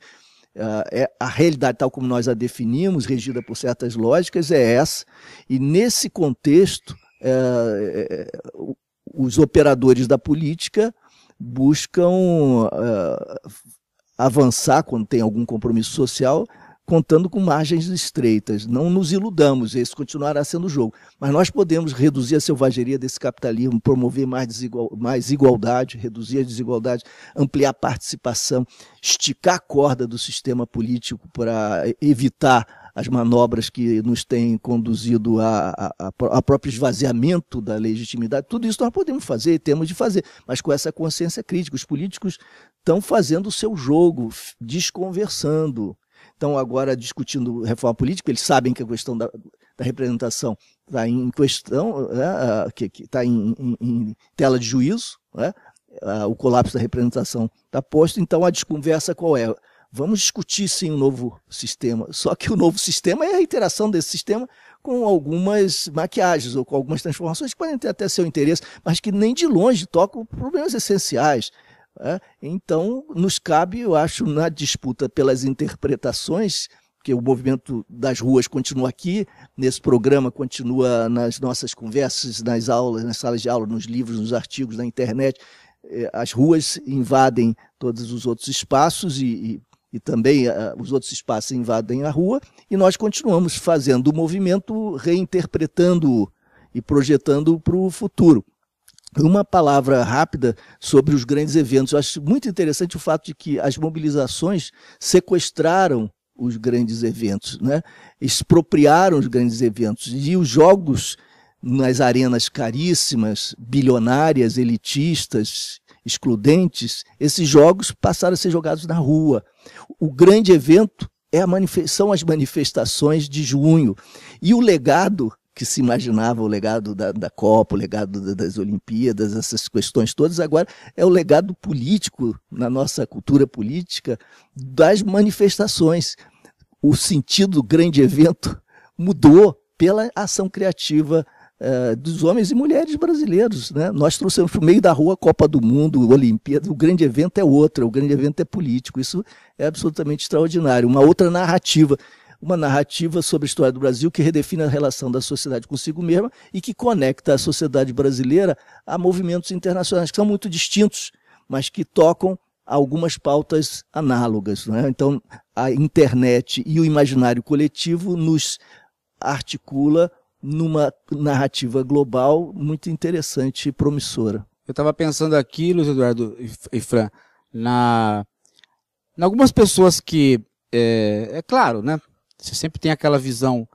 A realidade, tal como nós a definimos, regida por certas lógicas, é essa. E, nesse contexto, os operadores da política buscam avançar, quando tem algum compromisso social, contando com margens estreitas. Não nos iludamos, esse continuará sendo o jogo. Mas nós podemos reduzir a selvageria desse capitalismo, promover mais igualdade, reduzir a desigualdade, ampliar a participação, esticar a corda do sistema político para evitar as manobras que nos têm conduzido a próprio esvaziamento da legitimidade. Tudo isso nós podemos fazer e temos de fazer, mas com essa consciência crítica. Os políticos estão fazendo o seu jogo, desconversando. Estão agora discutindo reforma política, eles sabem que a questão da representação está em questão, né, que está em tela de juízo, né, o colapso da representação está posto, então a desconversa qual é? Vamos discutir sim o novo sistema, só que o novo sistema é a reiteração desse sistema com algumas maquiagens ou com algumas transformações que podem ter até seu interesse, mas que nem de longe tocam problemas essenciais. Então, nos cabe, eu acho, na disputa pelas interpretações, que o movimento das ruas continua aqui, nesse programa continua nas nossas conversas, nas aulas, nas salas de aula, nos livros, nos artigos, na internet. As ruas invadem todos os outros espaços e também os outros espaços invadem a rua, e nós continuamos fazendo o movimento, reinterpretando-o e projetando para o futuro. Uma palavra rápida sobre os grandes eventos. Eu acho muito interessante o fato de que as mobilizações sequestraram os grandes eventos, né? Expropriaram os grandes eventos. E os jogos nas arenas caríssimas, bilionárias, elitistas, excludentes, esses jogos passaram a ser jogados na rua. O grande evento são as manifestações de junho. E o legado que se imaginava o legado da Copa, o legado das Olimpíadas, essas questões todas, agora é o legado político, na nossa cultura política, das manifestações. O sentido do grande evento mudou pela ação criativa dos homens e mulheres brasileiros, né? Nós trouxemos para o meio da rua a Copa do Mundo, Olimpíada, o grande evento é outro, o grande evento é político, isso é absolutamente extraordinário. Uma outra narrativa, uma narrativa sobre a história do Brasil que redefine a relação da sociedade consigo mesma e que conecta a sociedade brasileira a movimentos internacionais que são muito distintos, mas que tocam algumas pautas análogas, né? Então, a internet e o imaginário coletivo nos articula numa narrativa global muito interessante e promissora. Eu estava pensando aqui, Luiz Eduardo e Fran, na algumas pessoas que, é claro, né? Você sempre tem aquela visão,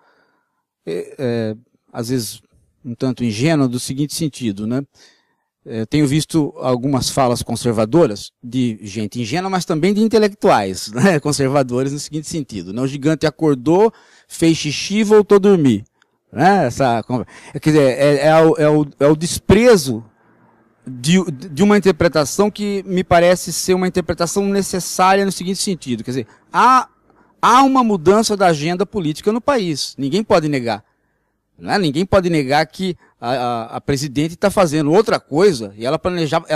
às vezes, um tanto ingênua, do seguinte sentido, né? Eu tenho visto algumas falas conservadoras de gente ingênua, mas também de intelectuais, né? Conservadores no seguinte sentido, né? O gigante acordou, fez xixi e voltou a dormir. Né? Quer dizer, é o desprezo de uma interpretação que me parece ser uma interpretação necessária no seguinte sentido. Quer dizer, há uma mudança da agenda política no país. Ninguém pode negar. Né? Ninguém pode negar que a presidente está fazendo outra coisa e ela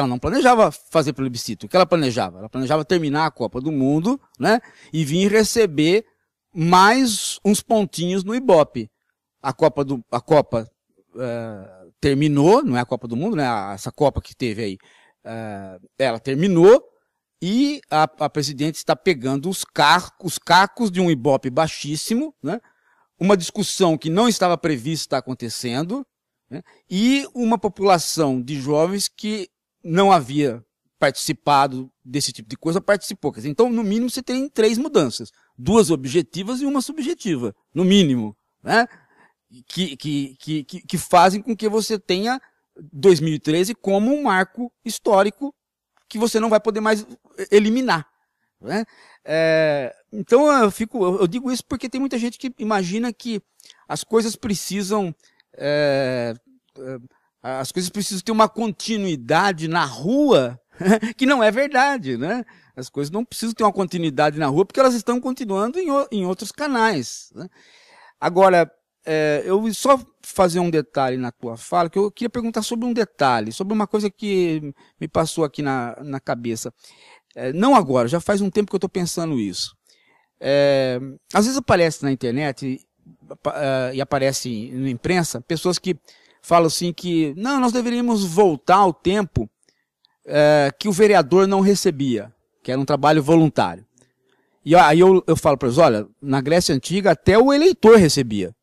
não planejava fazer plebiscito. O que ela planejava? Ela planejava terminar a Copa do Mundo, né? E vir receber mais uns pontinhos no Ibope. A Copa terminou, não é a Copa do Mundo, né? Essa Copa que teve aí, ela terminou e a presidente está pegando os cacos de um Ibope baixíssimo, né? Uma discussão que não estava prevista está acontecendo, né? E uma população de jovens que não havia participado desse tipo de coisa participou. Quer dizer, então, no mínimo, você tem 3 mudanças, 2 objetivas e uma subjetiva, no mínimo, né? Que fazem com que você tenha 2013 como um marco histórico que você não vai poder mais eliminar. Né? Então eu digo isso porque tem muita gente que imagina que as coisas precisam ter uma continuidade na rua, que não é verdade, né? As coisas não precisam ter uma continuidade na rua porque elas estão continuando em outros canais. Né? Agora, eu só fazer um detalhe na tua fala, que eu queria perguntar sobre um detalhe, sobre uma coisa que me passou aqui na cabeça. Não agora, já faz um tempo que eu estou pensando isso. Às vezes aparece na internet e aparece na imprensa pessoas que falam assim que não, nós deveríamos voltar ao tempo que o vereador não recebia, que era um trabalho voluntário. E aí eu falo para eles, olha, na Grécia Antiga até o eleitor recebia.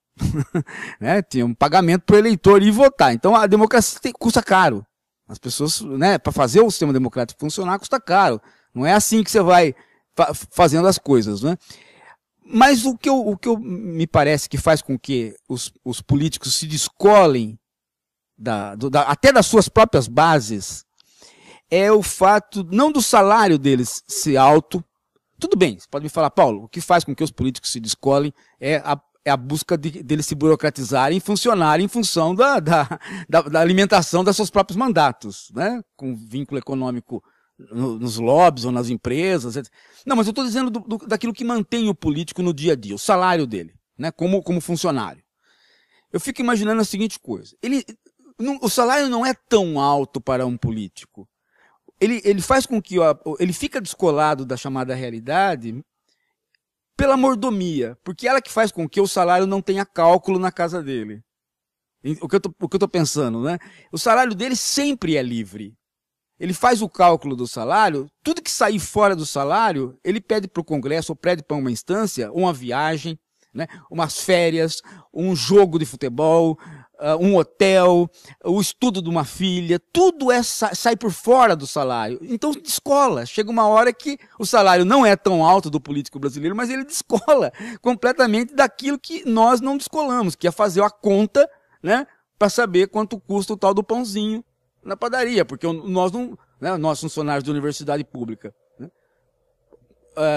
Né? Tinha um pagamento para o eleitor ir votar. Então a democracia custa caro. As pessoas, né, para fazer o sistema democrático funcionar, custa caro. Não é assim que você vai fazendo as coisas. Né? Mas o que me parece que faz com que os políticos se descolem até das suas próprias bases é o fato, não do salário deles ser alto. Tudo bem, você pode me falar, Paulo, o que faz com que os políticos se descolem é a busca deles se burocratizarem e funcionarem em função da alimentação dos seus próprios mandatos, né? Com vínculo econômico nos lobbies ou nas empresas. Etc. Não, mas eu estou dizendo daquilo que mantém o político no dia a dia, o salário dele, né? Como funcionário. Eu fico imaginando a seguinte coisa, o salário não é tão alto para um político. Ele faz com que ele fica descolado da chamada realidade pela mordomia, porque ela que faz com que o salário não tenha cálculo na casa dele. O que eu estou pensando, né? O salário dele sempre é livre. Ele faz o cálculo do salário, tudo que sair fora do salário, ele pede para o Congresso, ou pede para uma instância, uma viagem, né? Umas férias, um jogo de futebol, um hotel, o estudo de uma filha, tudo sai por fora do salário. Então descola. Chega uma hora que o salário não é tão alto do político brasileiro, mas ele descola completamente daquilo que nós não descolamos, que é fazer a conta, né, para saber quanto custa o tal do pãozinho na padaria, porque nós não, né, nós funcionários de universidade pública, né,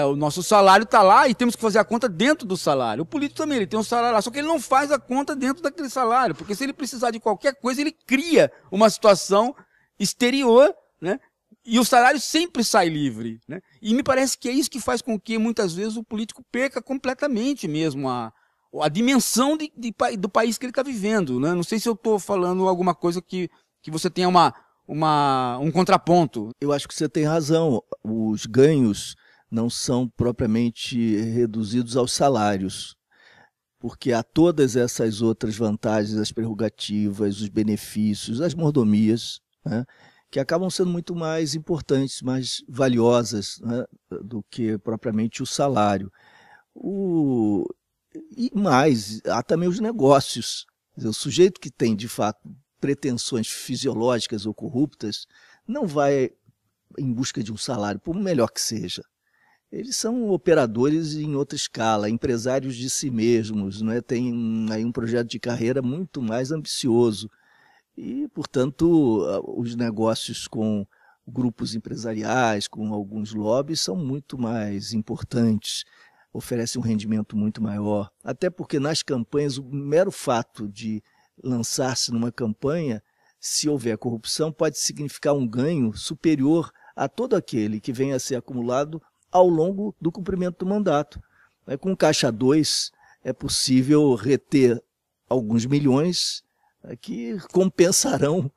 o nosso salário está lá e temos que fazer a conta dentro do salário. O político também, ele tem um salário lá, só que ele não faz a conta dentro daquele salário, porque se ele precisar de qualquer coisa, ele cria uma situação exterior, né? E o salário sempre sai livre, né? E me parece que é isso que faz com que muitas vezes o político perca completamente mesmo a dimensão do país que ele está vivendo, né? Não sei se eu estou falando alguma coisa que você tenha um contraponto. Eu acho que você tem razão. Os ganhos não são propriamente reduzidos aos salários, porque há todas essas outras vantagens, as prerrogativas, os benefícios, as mordomias, né, que acabam sendo muito mais importantes, mais valiosas, né, do que propriamente o salário. E mais, há também os negócios. O sujeito que tem, de fato, pretensões fisiológicas ou corruptas, não vai em busca de um salário, por melhor que seja. Eles são operadores em outra escala, empresários de si mesmos, né? Tem aí um projeto de carreira muito mais ambicioso. E, portanto, os negócios com grupos empresariais, com alguns lobbies, são muito mais importantes, oferecem um rendimento muito maior. Até porque nas campanhas, o mero fato de lançar-se numa campanha, se houver corrupção, pode significar um ganho superior a todo aquele que venha a ser acumulado ao longo do cumprimento do mandato. Com Caixa 2 é possível reter alguns milhões que compensarão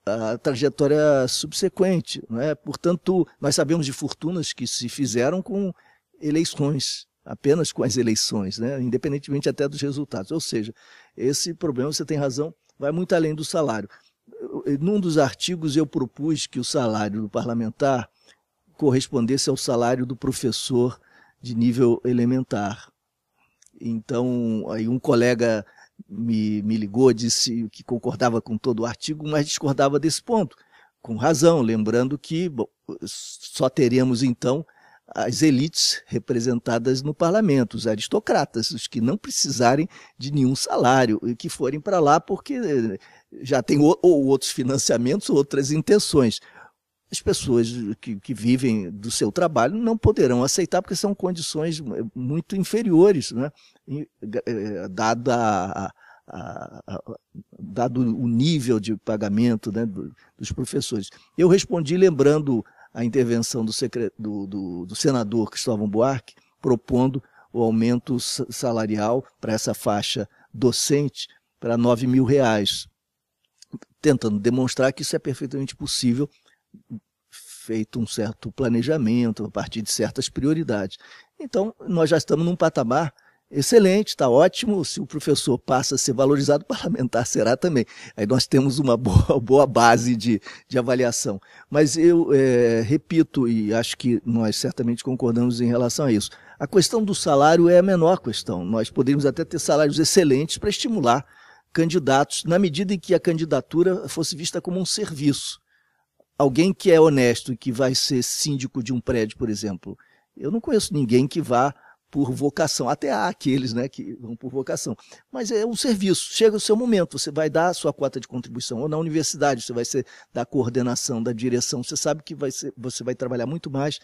a trajetória subsequente, né? Portanto, nós sabemos de fortunas que se fizeram com eleições, apenas com as eleições, né? Independentemente até dos resultados. Ou seja, esse problema, você tem razão, vai muito além do salário. Num dos artigos eu propus que o salário do parlamentar correspondesse ao salário do professor de nível elementar. Então, aí um colega me ligou, disse que concordava com todo o artigo, mas discordava desse ponto, com razão, lembrando que só teremos então as elites representadas no parlamento, os aristocratas, os que não precisarem de nenhum salário e que forem para lá porque já tem ou outros financiamentos ou outras intenções. As pessoas que vivem do seu trabalho não poderão aceitar porque são condições muito inferiores, né? Dado o nível de pagamento, né, dos professores. Eu respondi lembrando a intervenção do senador Cristóvão Buarque, propondo o aumento salarial para essa faixa docente para R$ 9.000, tentando demonstrar que isso é perfeitamente possível, feito um certo planejamento, a partir de certas prioridades. Então, nós já estamos num patamar excelente, está ótimo. Se o professor passa a ser valorizado, o parlamentar será também. Aí nós temos uma boa base de avaliação. Mas eu repito, e acho que nós certamente concordamos em relação a isso, a questão do salário é a menor questão. Nós poderíamos até ter salários excelentes para estimular candidatos, na medida em que a candidatura fosse vista como um serviço. Alguém que é honesto e que vai ser síndico de um prédio, por exemplo, eu não conheço ninguém que vá por vocação. Até há aqueles, né, que vão por vocação. Mas é um serviço. Chega o seu momento, você vai dar a sua cota de contribuição. Ou na universidade, você vai ser da coordenação, da direção. Você sabe que você vai trabalhar muito mais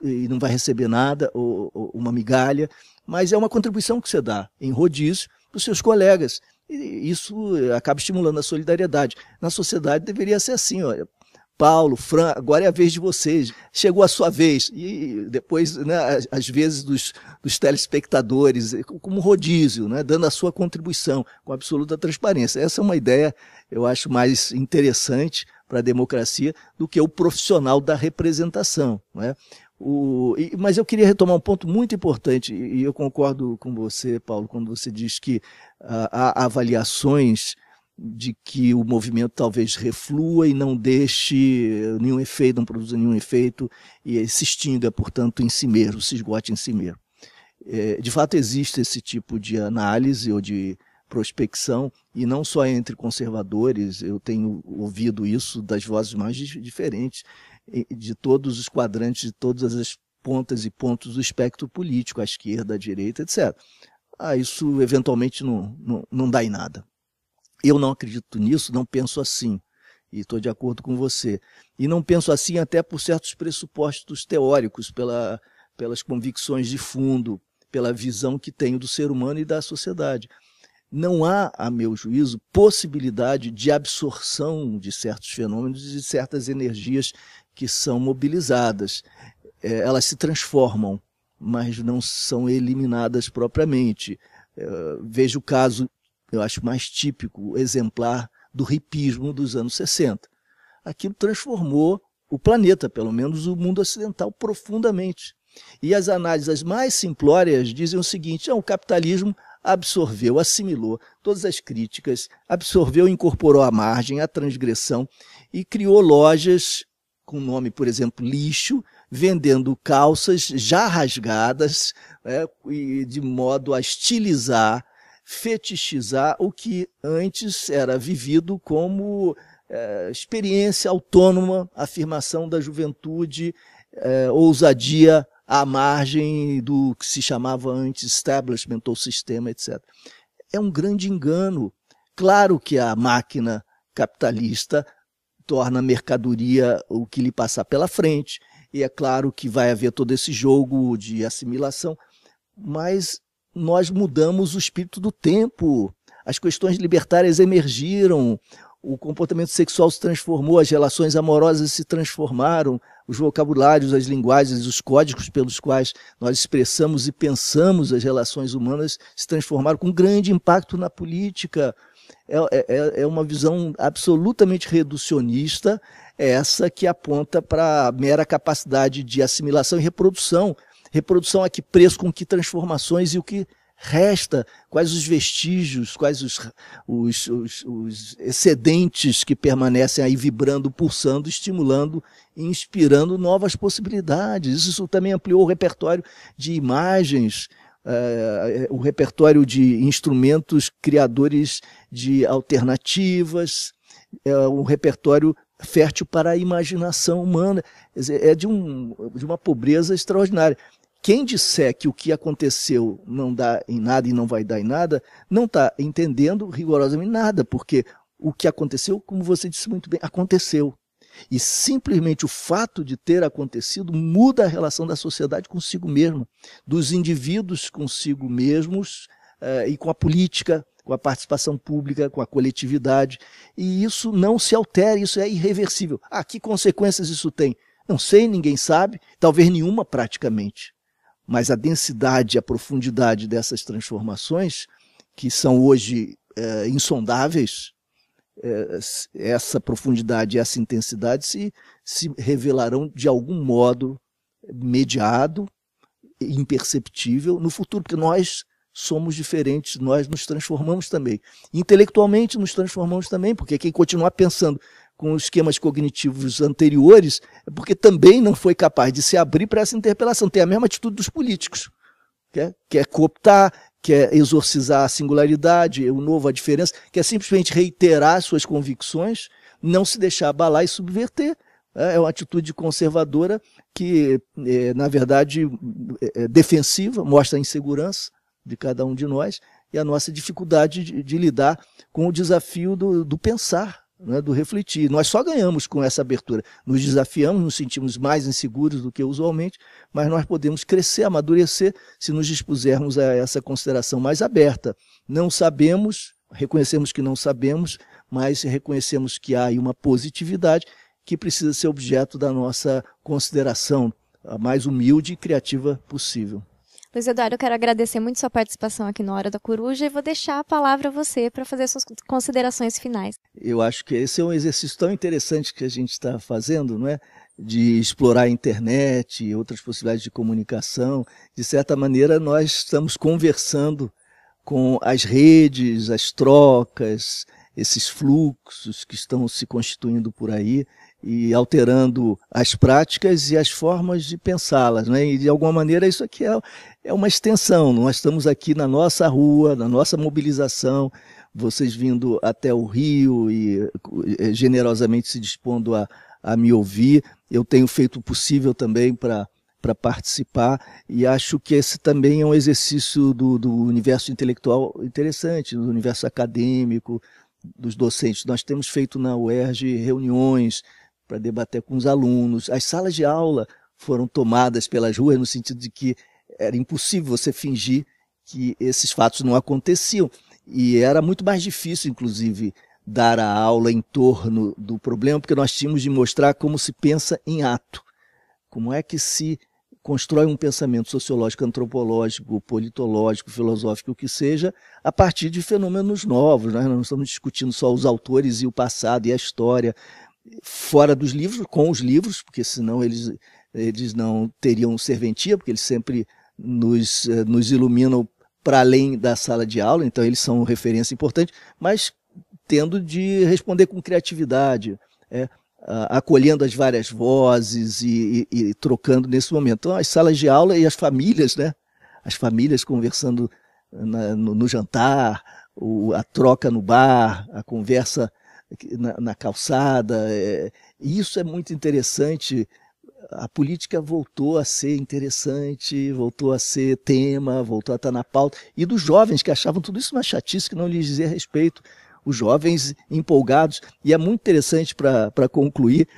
e não vai receber nada, ou uma migalha. Mas é uma contribuição que você dá em rodízio para os seus colegas. E isso acaba estimulando a solidariedade. Na sociedade deveria ser assim, olha. Paulo, Fran, agora é a vez de vocês, chegou a sua vez. E depois, né, às vezes, dos telespectadores, como rodízio, né, dando a sua contribuição com absoluta transparência. Essa é uma ideia, eu acho, mais interessante para a democracia do que o profissional da representação, né? Mas eu queria retomar um ponto muito importante, e eu concordo com você, Paulo, quando você diz que há avaliações de que o movimento talvez reflua e não deixe nenhum efeito, não produza nenhum efeito e se extinga, portanto, em si mesmo, se esgote em si mesmo. De fato, existe esse tipo de análise ou de prospecção, e não só entre conservadores, eu tenho ouvido isso das vozes mais diferentes, de todos os quadrantes, de todas as pontas e pontos do espectro político, à esquerda, à direita, etc. Isso eventualmente não dá em nada. Eu não acredito nisso, não penso assim, e estou de acordo com você. E não penso assim até por certos pressupostos teóricos, pela pelas convicções de fundo, pela visão que tenho do ser humano e da sociedade. Não há, a meu juízo, possibilidade de absorção de certos fenômenos e de certas energias que são mobilizadas. Elas se transformam, mas não são eliminadas propriamente. Vejo o caso, eu acho mais típico, exemplar, do hipismo dos anos 60. Aquilo transformou o planeta, pelo menos o mundo ocidental, profundamente. E as análises mais simplórias dizem o seguinte: o capitalismo absorveu, assimilou todas as críticas, absorveu e incorporou a margem, a transgressão, e criou lojas com nome, por exemplo, lixo, vendendo calças já rasgadas, e de modo a estilizar, fetichizar o que antes era vivido como experiência autônoma, afirmação da juventude, ousadia à margem do que se chamava antes establishment ou sistema, etc. É um grande engano. Claro que a máquina capitalista torna a mercadoria o que lhe passar pela frente, e é claro que vai haver todo esse jogo de assimilação, mas nós mudamos o espírito do tempo, as questões libertárias emergiram, o comportamento sexual se transformou, as relações amorosas se transformaram, os vocabulários, as linguagens, os códigos pelos quais nós expressamos e pensamos as relações humanas se transformaram, com grande impacto na política. É uma visão absolutamente reducionista, essa que aponta para a mera capacidade de assimilação e reprodução. Reprodução a que preço, com que transformações e o que resta, quais os vestígios, quais os excedentes que permanecem aí vibrando, pulsando, estimulando e inspirando novas possibilidades. Isso também ampliou o repertório de imagens, o repertório de instrumentos criadores de alternativas, um repertório fértil para a imaginação humana. É de uma pobreza extraordinária. Quem disser que o que aconteceu não dá em nada e não vai dar em nada, não está entendendo rigorosamente nada, porque o que aconteceu, como você disse muito bem, aconteceu. E simplesmente o fato de ter acontecido muda a relação da sociedade consigo mesma, dos indivíduos consigo mesmos e com a política, com a participação pública, com a coletividade. E isso não se altera, isso é irreversível. Que consequências isso tem? Não sei, ninguém sabe, talvez nenhuma praticamente. Mas a densidade, a profundidade dessas transformações, que são hoje insondáveis, essa profundidade e essa intensidade se revelarão de algum modo mediado, imperceptível no futuro, porque nós somos diferentes, nós nos transformamos também. Intelectualmente nos transformamos também, porque quem continuar pensando com os esquemas cognitivos anteriores é porque também não foi capaz de se abrir para essa interpelação. Tem a mesma atitude dos políticos, quer cooptar, quer exorcizar a singularidade, o novo, a diferença, quer simplesmente reiterar suas convicções, não se deixar abalar e subverter. É uma atitude conservadora que, na verdade, é defensiva, mostra a insegurança de cada um de nós e a nossa dificuldade de lidar com o desafio do pensar, do refletir. Nós só ganhamos com essa abertura. Nos desafiamos, nos sentimos mais inseguros do que usualmente, mas nós podemos crescer, amadurecer, se nos dispusermos a essa consideração mais aberta. Não sabemos, reconhecemos que não sabemos, mas reconhecemos que há aí uma positividade que precisa ser objeto da nossa consideração, a mais humilde e criativa possível. Luiz Eduardo, eu quero agradecer muito sua participação aqui no Hora da Coruja e vou deixar a palavra a você para fazer suas considerações finais. Eu acho que esse é um exercício tão interessante que a gente está fazendo, não é? De explorar a internet e outras possibilidades de comunicação. De certa maneira, nós estamos conversando com as redes, as trocas, esses fluxos que estão se constituindo por aí e alterando as práticas e as formas de pensá-las, né? E de alguma maneira isso aqui é uma extensão. Nós estamos aqui na nossa rua, na nossa mobilização, vocês vindo até o Rio e generosamente se dispondo a me ouvir. Eu tenho feito o possível também para participar e acho que esse também é um exercício do universo intelectual interessante, do universo acadêmico, dos docentes. Nós temos feito na UERJ reuniões para debater com os alunos. As salas de aula foram tomadas pelas ruas, no sentido de que era impossível você fingir que esses fatos não aconteciam. E era muito mais difícil, inclusive, dar a aula em torno do problema, porque nós tínhamos de mostrar como se pensa em ato. Como é que se constrói um pensamento sociológico, antropológico, politológico, filosófico, o que seja, a partir de fenômenos novos. Nós não estamos discutindo só os autores e o passado e a história, fora dos livros, com os livros, porque senão eles não teriam serventia, porque eles sempre nos iluminam para além da sala de aula, então eles são referência importante, mas tendo de responder com criatividade, acolhendo as várias vozes e trocando nesse momento. Então, as salas de aula e as famílias, né? As famílias conversando no jantar, a troca no bar, a conversa na calçada. Isso é muito interessante. A política voltou a ser interessante, voltou a ser tema, voltou a estar na pauta. E dos jovens que achavam tudo isso uma chatice que não lhes dizia respeito. Os jovens empolgados. E é muito interessante para concluir,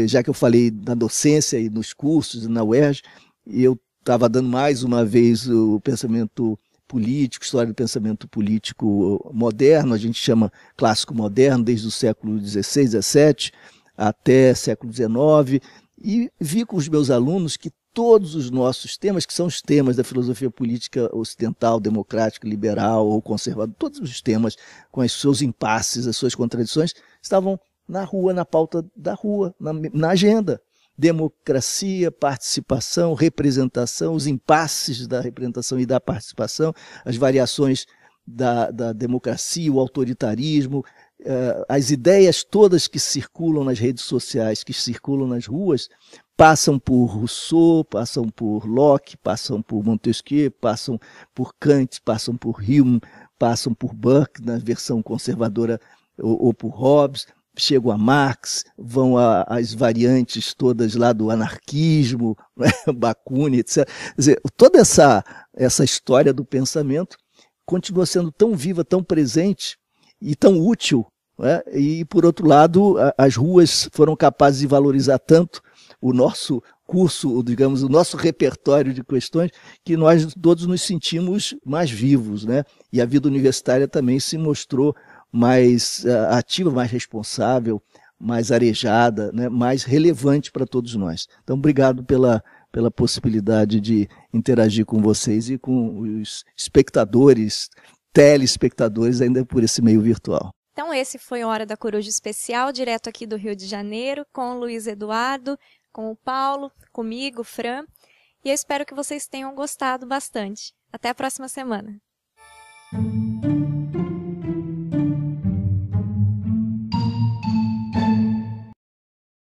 já que eu falei na docência e nos cursos, na UERJ, eu estava dando mais uma vez o pensamento político, história do pensamento político moderno, a gente chama clássico moderno, desde o século XVI, XVII até século XIX, e vi com os meus alunos que todos os nossos temas, que são os temas da filosofia política ocidental, democrática, liberal ou conservadora, todos os temas com os seus impasses, as suas contradições, estavam na rua, na pauta da rua, na agenda. Democracia, participação, representação, os impasses da representação e da participação, as variações da democracia, o autoritarismo, as ideias todas que circulam nas redes sociais, que circulam nas ruas, passam por Rousseau, passam por Locke, passam por Montesquieu, passam por Kant, passam por Hume, passam por Burke, na versão conservadora, ou por Hobbes, chegam a Marx, vão às variantes todas lá do anarquismo, né? Bakunin, etc. Quer dizer, toda essa história do pensamento continua sendo tão viva, tão presente e tão útil, né? E, por outro lado, as ruas foram capazes de valorizar tanto o nosso curso, digamos, o nosso repertório de questões, que nós todos nos sentimos mais vivos, né? E a vida universitária também se mostrou mais ativa, mais responsável, mais arejada, né? Mais relevante para todos nós. Então, obrigado pela possibilidade de interagir com vocês e com os espectadores, telespectadores, ainda por esse meio virtual. Então, esse foi o Hora da Coruja especial, direto aqui do Rio de Janeiro, com o Luiz Eduardo, com o Paulo, comigo, Fran, e eu espero que vocês tenham gostado bastante. Até a próxima semana.